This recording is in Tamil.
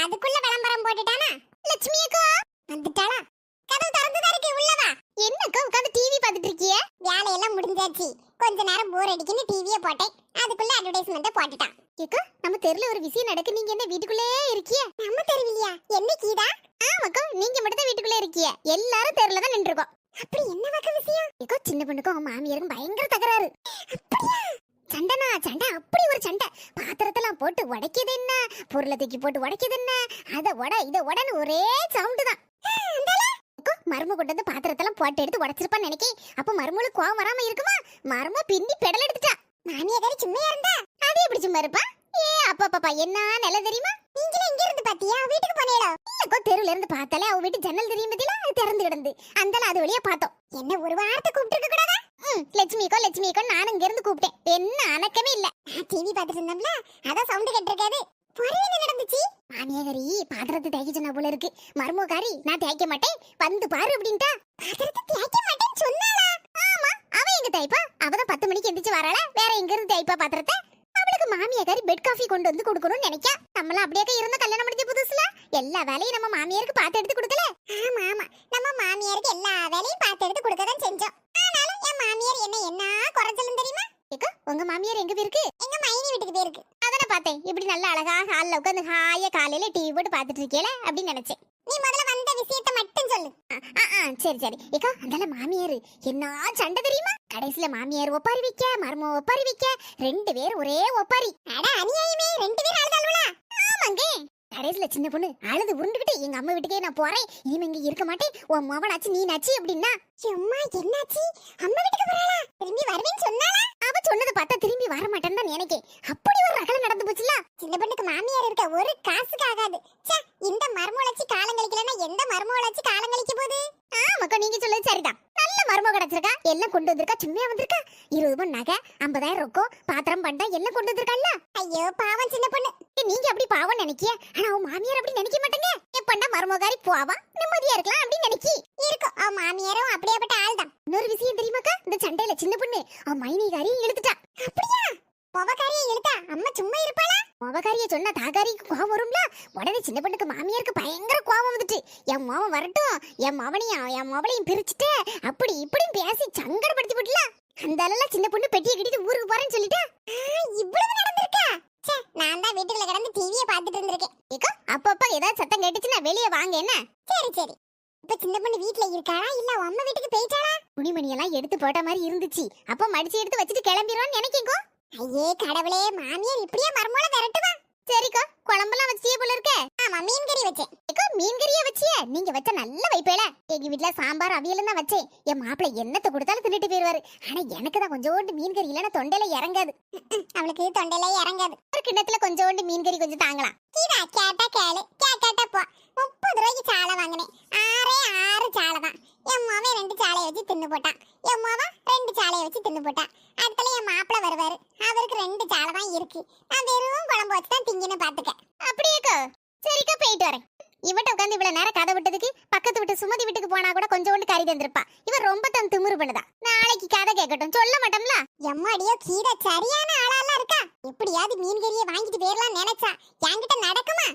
அதுக்குள்ள விளம்பரம் போட்டுட்டானா? லட்சுமி அக்கா வந்துட்டாளா? கதவு திறந்துதான் இருக்கு, உள்ள வா. என்னக்கா உட்கார்ந்து டிவி பார்த்துட்டு இருக்கிய? வேலையெல்லாம் முடிஞ்சாச்சு, கொஞ்ச நேரம் போர் அடிக்குன்னு டிவியை போட்டேன். அதுக்குள்ள அட்வர்டைஸ்மெண்ட் போட்டுட்டான். ஏக்கா நம்ம தெருல ஒரு விஷயம் நடக்கு, நீங்க என்ன வீட்டுக்குள்ளே இருக்கிய? நம்ம தெருவிலையா? என்ன கீதா? ஆமாக்கா, நீங்க மட்டும் தான் வீட்டுக்குள்ளே இருக்கிய, எல்லாரும் தெருல தான் நின்று இருக்கோம். அப்படி என்ன வகை விஷயம்? ஏக்கா சின்ன பொண்ணுக்கும் அவன் மாமியாருக்கும் பயங்கர தகராறு. அப்படியா? சண்டைனா சண்டை, அப்படி ஒரு சண்டை. பாத்திரத்தெல்லாம் போட்டு உடைக்குது என்ன, பொருளை தூக்கி போட்டு உடைக்குது என்ன, அதை உட இதை உடன்னு ஒரே சவுண்டு தான். மரும கொண்டு வந்து பாத்திரத்தெல்லாம் போட்டு எடுத்து உடைச்சிருப்பான்னு நினைக்கேன். அப்ப மருமகளுக்கு கோவம் வராம இருக்குமா? மரும பின்னி பெடல் எடுத்துட்டா. மாமியாரி சும்மையா இருந்தா அது எப்படி சும்மா இருப்பா? ஏ அப்பா என்ன நல்ல தெரியுமா? நீங்களே இங்க இருந்து பாத்தியா? வீட்டுக்கு போனேடா? இல்லக்கோ, தெருவுல இருந்து பார்த்தாலே அவ வீட்டு ஜன்னல் தெரியும் பத்தில திறந்து கிடந்து, அந்தால அது வழியா பார்த்தோம். என்ன ஒரு வார்த்தை கூப்பிட்டு கூடாதா? லட்சுமிக்கோ நானும் இங்க இருந்து கூப்பிட்டேன், என்ன அணக்கமே இல்ல. டிவி பாத்துட்டு இருந்தோம்ல, அதான் சவுண்ட் கேட்டிருக்காது. என்ன நடந்துச்சு? மாமியாரி பாத்திரத்தை தேய்க்க சொன்னா போல இருக்கு. மருமகாரி நான் தேய்க்க மாட்டேன் வந்து பாரு அப்படின்ட்டா. பாத்திரத்தை தேய்க்க மாட்டேன்னு சொன்னாளா? ஆமா, அவ எங்க தேய்ப்பா? அவதான் 10 மணிக்கு எந்திரிச்சு வராளா, வேற எங்க இருந்து தேய்ப்பா பாத்திரத்தை? அவளுக்கு மாமியாரி பெட் காஃபி கொண்டு வந்து கொடுக்கணும்னு நினைக்கா. நம்மள அப்படியே இருந்த கல்யாணம் முடிஞ்ச புதுசுல எல்லா வேலையும் நம்ம மாமியாருக்கு பார்த்து எடுத்து கொடுக்கல. ஆமா நம்ம மாமியாருக்கு எல்லா வேலையும் பார்த்து எடுத்து கொடுக்கதான் செஞ்சோம். ஆனாலும் என் மாமியார் என்ன குறைஞ்சலும் தெரியுமா? ஏக்கா உங்க மாமியார் எங்க போயிருக்கு? எங்க மைனி வீட்டுக்கு போயிருக்கு. அதானே பார்த்தேன், இப்படி நல்ல அழகா ஹால்ல உட்காந்து ஹாயா காலையில டிவி போட்டு பார்த்துட்டு இருக்கேல அப்படின்னு நினைச்சேன். நீ முதல்ல வந்த விஷயத்தை மட்டும் சொல்லு. சரி ஏக்கா, அந்தால மாமியார் என்ன சண்டை தெரியுமா? கடைசியில மாமியார் ஒப்பாரி வைக்க, மரும ஒப்பாரி வைக்க, 2 பேரும் ஒரே ஒப்பாரி. அட அநியாயமே, 2 பேரும் அழுதாளுவலா? ஆமாங்க. கடைசியில சின்ன பொண்ணு அழுது உருண்டுகிட்டு எங்க அம்மா வீட்டுக்கே நான் போறேன், இனிமே இங்க இருக்க மாட்டேன், உன் மவனாச்சு நீ நாச்சு அப்படின்னா. அம்மா என்னாச்சு? அம்மா வீட்டுக்கு போறாளா? திரும்பி வருவேன்னு சொன்னாளா? அவ சொன்னதை பார்த்தா திரும்பி வர மாட்டேன்னு தான் நினைக்கேன். அப்படி ஒரு ரகலை நடந்து போச்சுல. சின்ன பொண்ணுக்கு மாமியார் இருக்க ஒரு காசுக்கு ஆகாது. இந்த மருமோளச்சி காலம் கழிக்கலன்னா எந்த மருமோளச்சி காலம் கழிக்க போகுது? ஆமாக்கா, நீங்க சொல்றது சரிதான். நல்ல மருமக கிடைச்சிருக்கா, எல்லாம் கொண்டு வந்திருக்கா, சும்மையா வந்திருக்கா. 20 பவுன் நகை, 50,000 ரொக்கம், பாத்திரம் பண்டா எல்லாம் கொண்டு வந்திருக்கல்ல. ஐயோ பாவம் சின்ன பொண்ணு. நீங்க அப்படி பாவம் நினைக்கிய, ஆனா அவன் மாமியார் அப்படி நினைக்க மாட்டேங்க. எப்பண்டா மருமகாரி போவா, நிம்மதியா இருக்கலாம் அப்படின்னு நினைக்கி இருக்கும். அவன் மாமியாரும் அப்படியேப்பட்ட ஆள் தான். இன்னொரு விஷயம் தெரியுமாக்கா, இந்த சண்டையில சின்ன பொண்ணு அவன் மைனிகாரி இழுத்துட்டா. அப்படியா? மொவகாரியை இழுத்தா அம்மா சும்மா இருப்பாளா? மொவகாரியை சொன்னா தாகாரிக்கு கோவம் வரும்ல. உடனே சின்ன பொண்ணுக்கு மாமியாருக்கு பயங்கர கோவம் வந்துட்டு, என் மாவன் வரட்டும், என் மவளையும் பிரிச்சுட்டு அப்படி இப்படின்னு பேசி சங்கடப்படுத்தி போட்டுல. அந்த அளவுல சின்ன பொண்ணு பெட்டியை கட்டிட்டு ஊருக்கு போறேன்னு சொல்லிட்டா. இவ்வளவு நடந்திருக்கா? நான் தான் வீட்டுக்குள்ள கிடந்து டிவியை பார்த்துட்டு இருந்திருக்கேன். ஏக்கா அப்பப்ப ஏதாவது சத்தம் கேட்டுச்சுன்னா வெளியே வாங்க என்ன? சரி. இப்ப சின்ன பொண்ணு வீட்ல இருக்காளா இல்ல அம்மா வீட்டுக்கு போயிட்டாளா? துணிமணி எல்லாம் எடுத்து போட்ட மாதிரி இருந்துச்சு, அப்ப மடிச்சு எடுத்து வச்சுட்டு கிளம்பிடுவான்னு நினைக்கேங்கோ. ஐயே கடவுளே, மாமியார் இப்படியே மர்மோல விரட்டுவா. சரிக்கா, குழம்பெல்லாம் வச்சியே போல இருக்க. ஆமா, மீன் கறி வச்சேன். ஏக்கா மீன் கறியே வச்சியே? நீங்க வச்ச நல்ல வைப்பேல. எங்க வீட்ல சாம்பார் அவியல் தான் வச்சேன். என் மாப்பிள்ளை என்னத்தை கொடுத்தாலும் தின்னுட்டு போயிருவாரு. ஆனா எனக்கு தான் கொஞ்சோண்டு மீன் கறி இல்லைன்னா தொண்டையில இறங்காது. அவளுக்கு தொண்டையில இறங்காது. ஒரு கிண்ணத்துல கொஞ்சோண்டு மீன் கறி கொஞ்சம் தாங்கலாம். கீதா கேட்டா கேளு, கேட்டாட்டா போ. 30 ரூபாய்க்கு சாலை வாங்கினேன், 6 சாலை தான். என் மாவன் 2 சாலையை வச்சு தின்னு போட்டான், என் மாவன் 2 சாலையை வச்சு தின்னு போட்டான். அடுத்தல என் மாப்பிள்ள வருவாரு, அவருக்கு 2 சாலை தான் இருக்கு. நான் வெறும் குழம்பு வச்சு தான் திங்கின்னு பாத்துக்க. அப்படியேக்கா? சரிக்கா, போயிட்டு வரேன். இவட்ட உட்காந்து இவ்வளவு நேரம் கதை விட்டதுக்கு பக்கத்து விட்டு சுமதி வீட்டுக்கு போனா கூட கொஞ்சோண்டு கறி தந்திருப்பா. இவன் ரொம்ப தன் திமிரு பண்ணுதா. நாளைக்கு கதை கேட்கட்டும், சொல்ல மாட்டோம்ல. எம்மாடியோ கீதா சரியான ஆளாலாம் இருக்கா. எப்படியாவது மீன் கறியை வாங்கிட்டு போயிடலாம் நினைச்சா என்கிட்ட நடக்குமா?